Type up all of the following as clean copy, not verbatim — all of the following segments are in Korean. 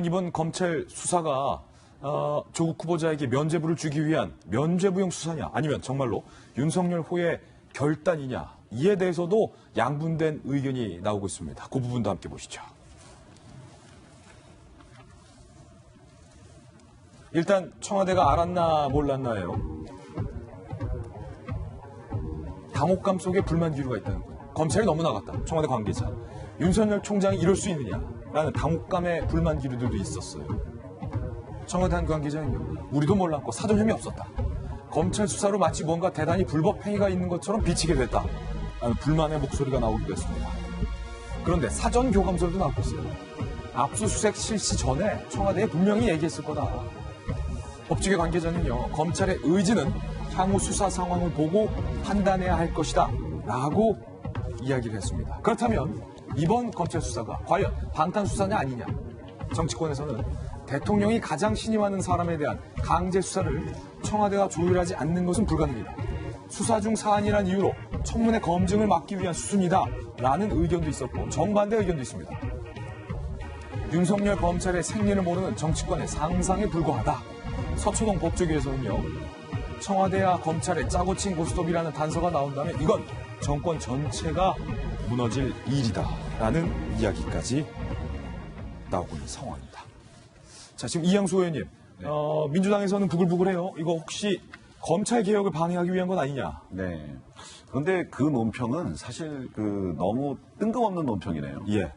이번 검찰 수사가 조국 후보자에게 면죄부를 주기 위한 면죄부형 수사냐 아니면 정말로 윤석열 호의 결단이냐 이에 대해서도 양분된 의견이 나오고 있습니다. 그 부분도 함께 보시죠. 일단 청와대가 알았나 몰랐나요? 당혹감 속에 불만 기류가 있다는 거예요. 검찰이 너무 나갔다. 청와대 관계자. 윤석열 총장이 이럴 수 있느냐라는 당혹감의 불만 기류들도 있었어요. 청와대 한 관계자는요. 우리도 몰랐고 사전 혐의 없었다. 검찰 수사로 마치 뭔가 대단히 불법 행위가 있는 것처럼 비치게 됐다. 라는 불만의 목소리가 나오기도 했습니다. 그런데 사전 교감설도 나오고 있어요. 압수수색 실시 전에 청와대에 분명히 얘기했을 거다. 법조계 관계자는요. 검찰의 의지는 향후 수사 상황을 보고 판단해야 할 것이다. 라고 이야기를 했습니다. 그렇다면 이번 검찰 수사가 과연 방탄수사냐 아니냐. 정치권에서는 대통령이 가장 신임하는 사람에 대한 강제 수사를 청와대가 조율하지 않는 것은 불가능이다. 수사 중 사안이란 이유로 청문회 검증을 막기 위한 수순이다. 라는 의견도 있었고 정반대 의견도 있습니다. 윤석열 검찰의 생리를 모르는 정치권의 상상에 불과하다. 서초동 법조계에서는요. 청와대와 검찰의 짜고 친 고스톱이라는 단서가 나온다면 이건 정권 전체가 무너질 일이다. 라는 이야기까지 나오고 있는 상황입니다. 자, 지금 이양수 의원님, 네. 민주당에서는 부글부글해요. 이거 혹시 검찰 개혁을 방해하기 위한 건 아니냐? 네. 그런데 그 논평은 사실 너무 뜬금없는 논평이네요. 예.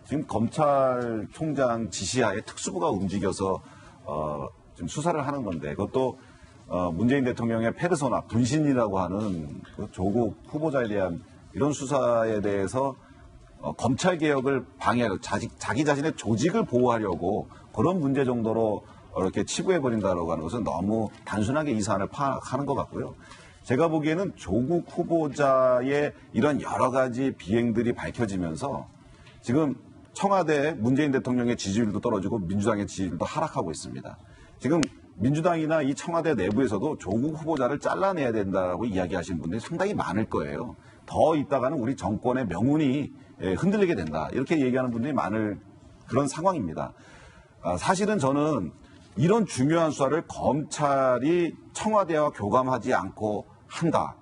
지금 검찰총장 지시하에 특수부가 움직여서 지금 수사를 하는 건데 그것도 문재인 대통령의 페르소나 분신이라고 하는 그 조국 후보자에 대한 이런 수사에 대해서 검찰 개혁을 방해하려고 자기 자신의 조직을 보호하려고 그런 문제 정도로 이렇게 치부해버린다고 하는 것은 너무 단순하게 이 사안을 파악하는 것 같고요. 제가 보기에는 조국 후보자의 이런 여러 가지 비행들이 밝혀지면서 지금 청와대 문재인 대통령의 지지율도 떨어지고 민주당의 지지율도 하락하고 있습니다. 지금 민주당이나 이 청와대 내부에서도 조국 후보자를 잘라내야 된다고 이야기하시는 분들이 상당히 많을 거예요. 더 있다가는 우리 정권의 명운이 흔들리게 된다. 이렇게 얘기하는 분들이 많을 그런 상황입니다. 사실은 저는 이런 중요한 수사를 검찰이 청와대와 교감하지 않고 한다.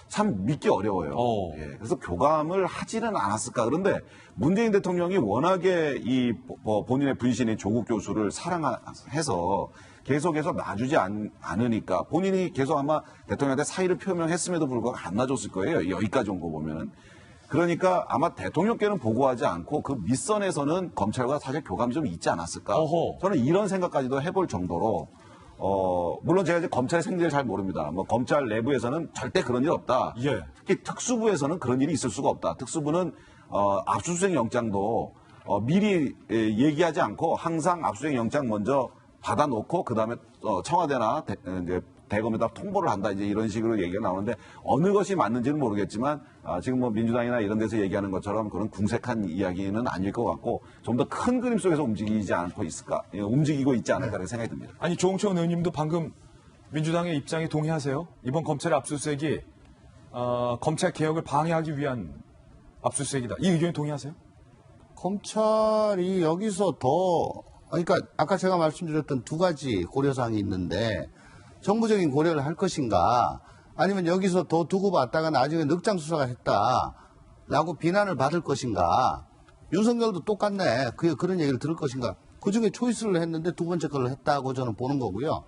참 믿기 어려워요. 예, 그래서 교감을 하지는 않았을까. 그런데 문재인 대통령이 워낙에 이 본인의 분신인 조국 교수를 사랑해서 계속해서 놔주지 않으니까 본인이 계속 아마 대통령한테 사의를 표명했음에도 불구하고 안 놔줬을 거예요. 여기까지 온 거 보면은. 그러니까 아마 대통령께는 보고하지 않고 그 밑선에서는 검찰과 사실 교감이 좀 있지 않았을까. 저는 이런 생각까지도 해볼 정도로 물론 제가 이제 검찰의 생리를 잘 모릅니다. 뭐 검찰 내부에서는 절대 그런 일 없다. 예. 특히 특수부에서는 그런 일이 있을 수가 없다. 특수부는 압수수색 영장도 미리 얘기하지 않고 항상 압수수색 영장 먼저 받아놓고 그다음에 청와대나 이제 대검에다 통보를 한다. 이제 이런 식으로 얘기가 나오는데 어느 것이 맞는지는 모르겠지만 지금 뭐 민주당이나 이런 데서 얘기하는 것처럼 그런 궁색한 이야기는 아닐 것 같고 좀 더 큰 그림 속에서 움직이고 있지 않을까라는 생각이 듭니다. 아니 조홍천 의원님도 방금 민주당의 입장에 동의하세요? 이번 검찰의 압수수색이 검찰 개혁을 방해하기 위한 압수수색이다. 이 의견에 동의하세요? 검찰이 여기서 그러니까 아까 제가 말씀드렸던 두 가지 고려사항이 있는데 정부적인 고려를 할 것인가 아니면 여기서 더 두고 봤다가 나중에 늑장 수사가 했다라고 비난을 받을 것인가 윤석열도 똑같네. 그런 얘기를 들을 것인가. 그중에 초이스를 했는데 두 번째 걸 했다고 저는 보는 거고요.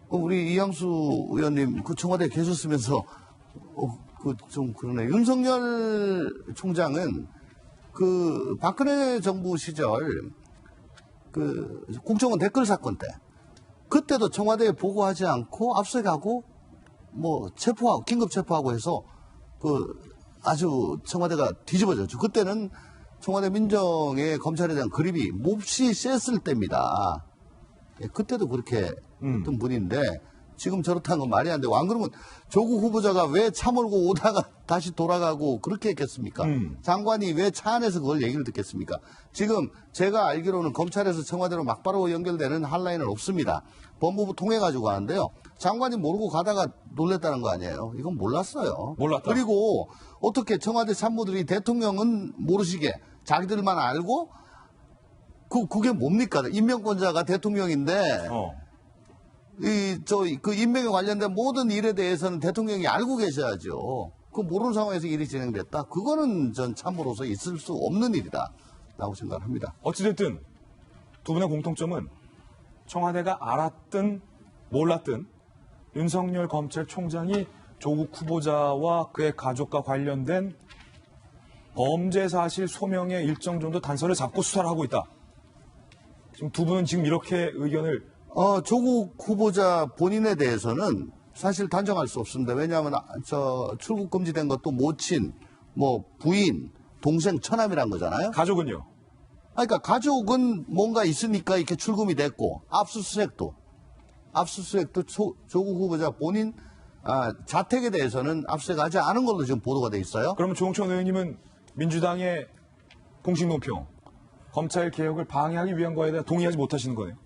우리 이양수 의원님 그 청와대에 계셨으면서 좀 그러네. 윤석열 총장은 그 박근혜 정부 시절 그 국정원 댓글 사건 때 그때도 청와대에 보고하지 않고 압수하고 뭐 체포하고 긴급 체포하고 해서 아주 청와대가 뒤집어졌죠. 그때는 청와대 민정의 검찰에 대한 그립이 몹시 셌을 때입니다. 예, 그때도 그렇게 했던 분인데 지금 저렇다는 건 말이 안 되고 안 그러면 조국 후보자가 왜 차 몰고 오다가 다시 돌아가고 그렇게 했겠습니까? 장관이 왜 차 안에서 그걸 얘기를 듣겠습니까? 지금 제가 알기로는 검찰에서 청와대로 막바로 연결되는 한라인은 없습니다. 법무부 통해가지고 하는데요. 장관이 모르고 가다가 놀랬다는 거 아니에요. 이건 몰랐어요. 몰랐다. 그리고 어떻게 청와대 참모들이 대통령은 모르시게 자기들만 알고 그게 뭡니까? 임명권자가 대통령인데, 그 임명에 관련된 모든 일에 대해서는 대통령이 알고 계셔야죠. 그 모르는 상황에서 일이 진행됐다? 그거는 전 참으로서 있을 수 없는 일이다. 라고 생각합니다. 어찌됐든 두 분의 공통점은 청와대가 알았든 몰랐든 윤석열 검찰총장이 조국 후보자와 그의 가족과 관련된 범죄 사실 소명의 일정 정도 단서를 잡고 수사를 하고 있다. 지금 두 분은 지금 이렇게 의견을 조국 후보자 본인에 대해서는 사실 단정할 수 없습니다. 왜냐하면 출국 금지된 것도 모친, 부인, 동생, 처남이란 거잖아요. 가족은요? 그러니까 가족은 뭔가 있으니까 이렇게 출금이 됐고 압수수색도 조국 후보자 본인 자택에 대해서는 압수수색하지 않은 걸로 지금 보도가 돼 있어요. 그러면 조홍천 의원님은 민주당의 공식 논평, 검찰 개혁을 방해하기 위한 거에 대해 동의하지 못하시는 거네요.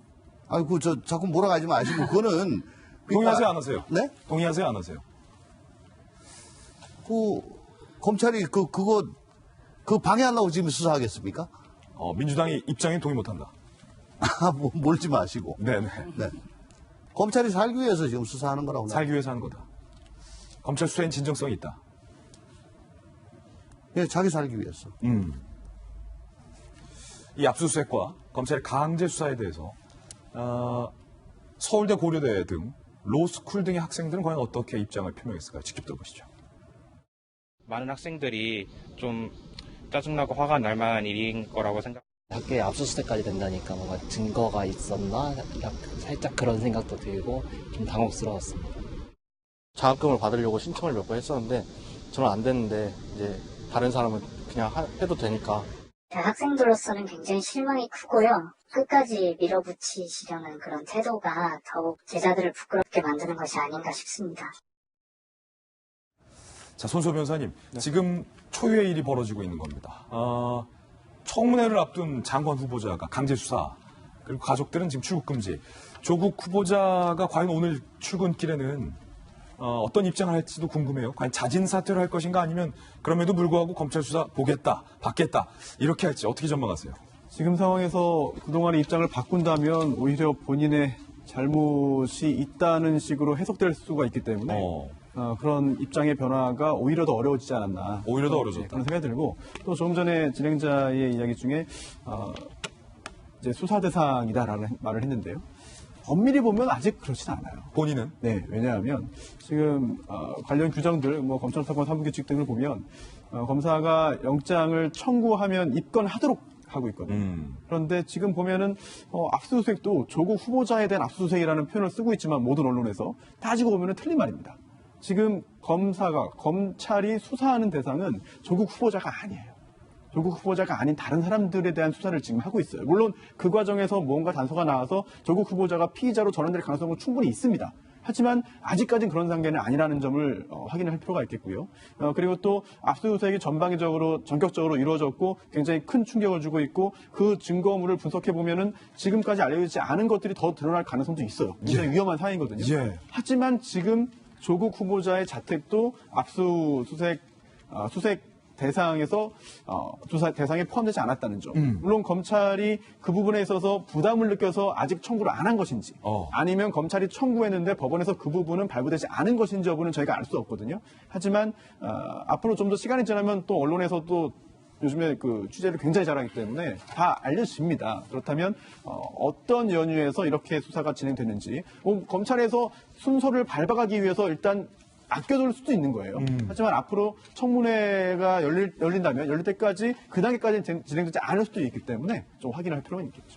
자꾸 몰아가지 마시고 그거는 동의하세요, 안 하세요? 네? 동의하세요, 안 하세요? 검찰이 그거 방해하려고 지금 수사하겠습니까? 민주당의 입장에 동의 못한다. 몰지 마시고. 네네. 네. 검찰이 살기 위해서 지금 수사하는 거라고. 살기 위해서 하는 거다. 검찰 수사엔 진정성이 있다. 예, 자기 살기 위해서. 이 압수수색과 검찰의 강제 수사에 대해서 서울대, 고려대 등 로스쿨 등의 학생들은 과연 어떻게 입장을 표명했을까요? 직접 들어보시죠. 많은 학생들이 좀 짜증나고 화가 날 만한 일인 거라고 생각. 학교에 압수수색까지 된다니까 뭔가 증거가 있었나? 살짝 그런 생각도 들고 좀 당혹스러웠습니다. 장학금을 받으려고 신청을 몇 번 했었는데 저는 안 됐는데 이제 다른 사람은 그냥 해도 되니까. 학생들로서는 굉장히 실망이 크고요. 끝까지 밀어붙이시려는 그런 태도가 더욱 제자들을 부끄럽게 만드는 것이 아닌가 싶습니다. 자, 손소 변호사님, 지금 초유의 일이 벌어지고 있는 겁니다. 청문회를 앞둔 장관 후보자가 강제 수사, 그리고 가족들은 지금 출국 금지. 조국 후보자가 과연 오늘 출근길에는 어떤 입장을 할지도 궁금해요. 과연 자진 사퇴를 할 것인가 아니면 그럼에도 불구하고 검찰 수사 보겠다, 받겠다 이렇게 할지 어떻게 전망하세요? 지금 상황에서 그동안의 입장을 바꾼다면 오히려 본인의 잘못이 있다는 식으로 해석될 수가 있기 때문에 그런 입장의 변화가 오히려 더 어려워지지 않았나. 오히려 더 어려워졌다. 그런 생각이 들고 또 조금 전에 진행자의 이야기 중에 이제 수사 대상이다라는 말을 했는데요. 엄밀히 보면 아직 그렇진 않아요. 본인은? 네, 왜냐하면 지금 관련 규정들, 검찰사건 사무규칙 등을 보면 검사가 영장을 청구하면 입건하도록 하고 있거든요. 그런데 지금 보면은 압수수색도 조국 후보자에 대한 압수수색이라는 표현을 쓰고 있지만 모든 언론에서 따지고 보면은 틀린 말입니다. 지금 검찰이 수사하는 대상은 조국 후보자가 아니에요. 조국 후보자가 아닌 다른 사람들에 대한 수사를 지금 하고 있어요. 물론 그 과정에서 뭔가 단서가 나와서 조국 후보자가 피의자로 전환될 가능성은 충분히 있습니다. 하지만 아직까지는 그런 단계는 아니라는 점을 확인할 필요가 있겠고요. 그리고 또 압수수색이 전격적으로 이루어졌고 굉장히 큰 충격을 주고 있고 그 증거물을 분석해 보면은 지금까지 알려지지 않은 것들이 더 드러날 가능성도 있어요. 굉장히 위험한 사안이거든요. 하지만 지금 조국 후보자의 자택도 압수수색 대상에서 조사 대상에 포함되지 않았다는 점. 물론 검찰이 그 부분에 있어서 부담을 느껴서 아직 청구를 안 한 것인지 아니면 검찰이 청구했는데 법원에서 그 부분은 발부되지 않은 것인지 여부는 저희가 알 수 없거든요. 하지만 앞으로 좀 더 시간이 지나면 또 언론에서도 요즘에 그 취재를 굉장히 잘하기 때문에 다 알려집니다. 그렇다면 어떤 연유에서 이렇게 수사가 진행됐는지 검찰에서 순서를 밟아가기 위해서 일단 아껴둘 수도 있는 거예요. 하지만 앞으로 청문회가 열릴 때까지 그 단계까지 진행되지 않을 수도 있기 때문에 좀 확인할 필요가 있겠죠.